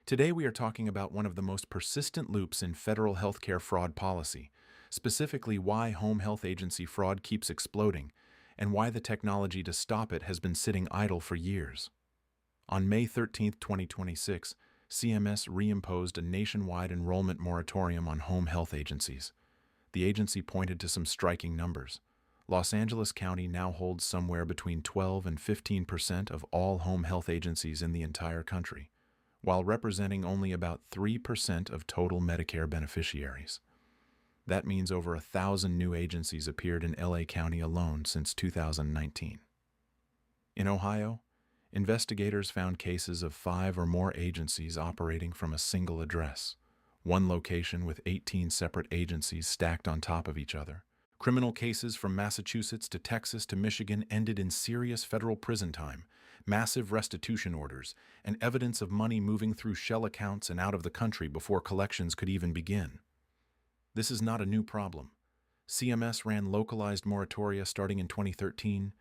Today we are talking about one of the most persistent loops in federal healthcare fraud policy, specifically why home health agency fraud keeps exploding and why the technology to stop it has been sitting idle for years. On May 13, 2026, CMS reimposed a nationwide enrollment moratorium on home health agencies. The agency pointed to some striking numbers. Los Angeles County now holds somewhere between 12 and 15% of all home health agencies in the entire country, while representing only about 3% of total Medicare beneficiaries. That means over 1,000 new agencies appeared in LA County alone since 2019. In Ohio, investigators found cases of 5 or more agencies operating from a single address, one location with 18 separate agencies stacked on top of each other. Criminal cases from Massachusetts to Texas to Michigan ended in serious federal prison time, massive restitution orders, and evidence of money moving through shell accounts and out of the country before collections could even begin. This is not a new problem. CMS ran localized moratoria starting in 2013,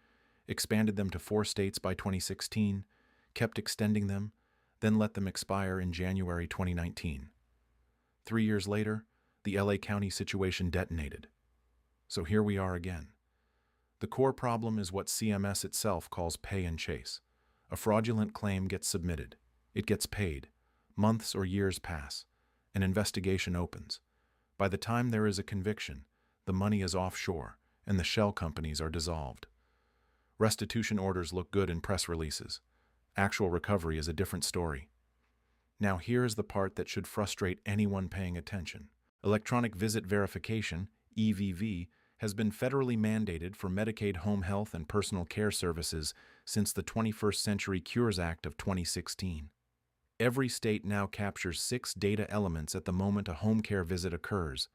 expanded them to 4 states by 2016, kept extending them, then let them expire in January 2019. 3 years later, the LA County situation detonated. So here we are again. The core problem is what CMS itself calls pay and chase. A fraudulent claim gets submitted. It gets paid. Months or years pass. An investigation opens. By the time there is a conviction, the money is offshore, and the shell companies are dissolved. Restitution orders look good in press releases. Actual recovery is a different story. Now here is the part that should frustrate anyone paying attention. Electronic visit verification, EVV, has been federally mandated for Medicaid home health and personal care services since the 21st Century Cures Act of 2016. Every state now captures 6 data elements at the moment a home care visit occurs: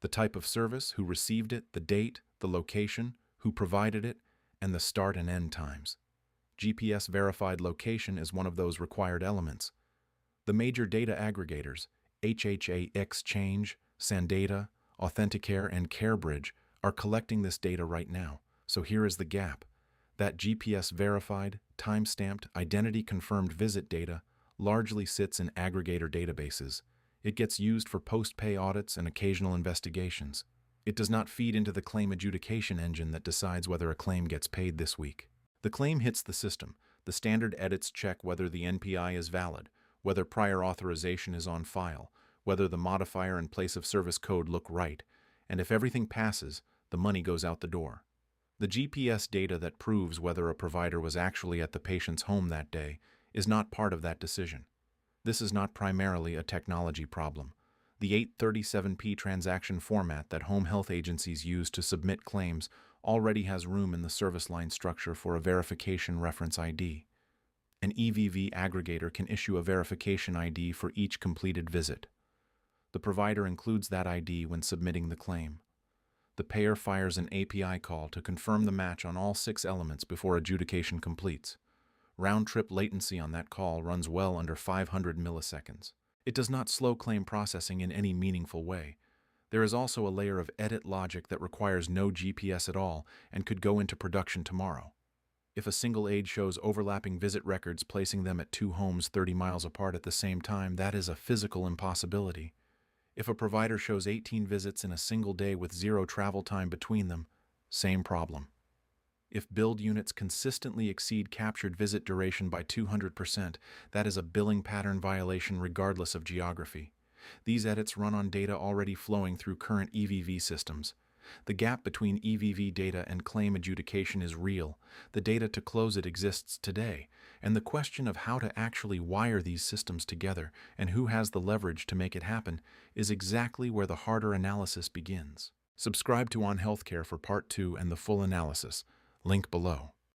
the type of service, who received it, the date, the location, who provided it, and the start and end times. GPS-verified location is one of those required elements. The major data aggregators, HHA Exchange, Sandata, Authenticare, and CareBridge, are collecting this data right now. So here is the gap. That GPS-verified, time-stamped, identity-confirmed visit data largely sits in aggregator databases. It gets used for post-pay audits and occasional investigations. It does not feed into the claim adjudication engine that decides whether a claim gets paid this week. The claim hits the system. The standard edits check whether the NPI is valid, whether prior authorization is on file, whether the modifier and place of service code look right, and if everything passes, the money goes out the door. The GPS data that proves whether a provider was actually at the patient's home that day is not part of that decision. This is not primarily a technology problem. The 837p transaction format that home health agencies use to submit claims already has room in the service line structure for a verification reference ID. An EVV aggregator can issue a verification ID for each completed visit. The provider includes that ID when submitting the claim. The payer fires an API call to confirm the match on all 6 elements before adjudication completes. Round-trip latency on that call runs well under 500 milliseconds. It does not slow claim processing in any meaningful way. There is also a layer of edit logic that requires no GPS at all and could go into production tomorrow. If a single aide shows overlapping visit records placing them at 2 homes 30 miles apart at the same time, that is a physical impossibility. If a provider shows 18 visits in a single day with 0 travel time between them, same problem. If billed units consistently exceed captured visit duration by 200%, that is a billing pattern violation regardless of geography. These edits run on data already flowing through current EVV systems. The gap between EVV data and claim adjudication is real. The data to close it exists today, and the question of how to actually wire these systems together and who has the leverage to make it happen is exactly where the harder analysis begins. Subscribe to On Healthcare for Part 2 and the full analysis. Link below.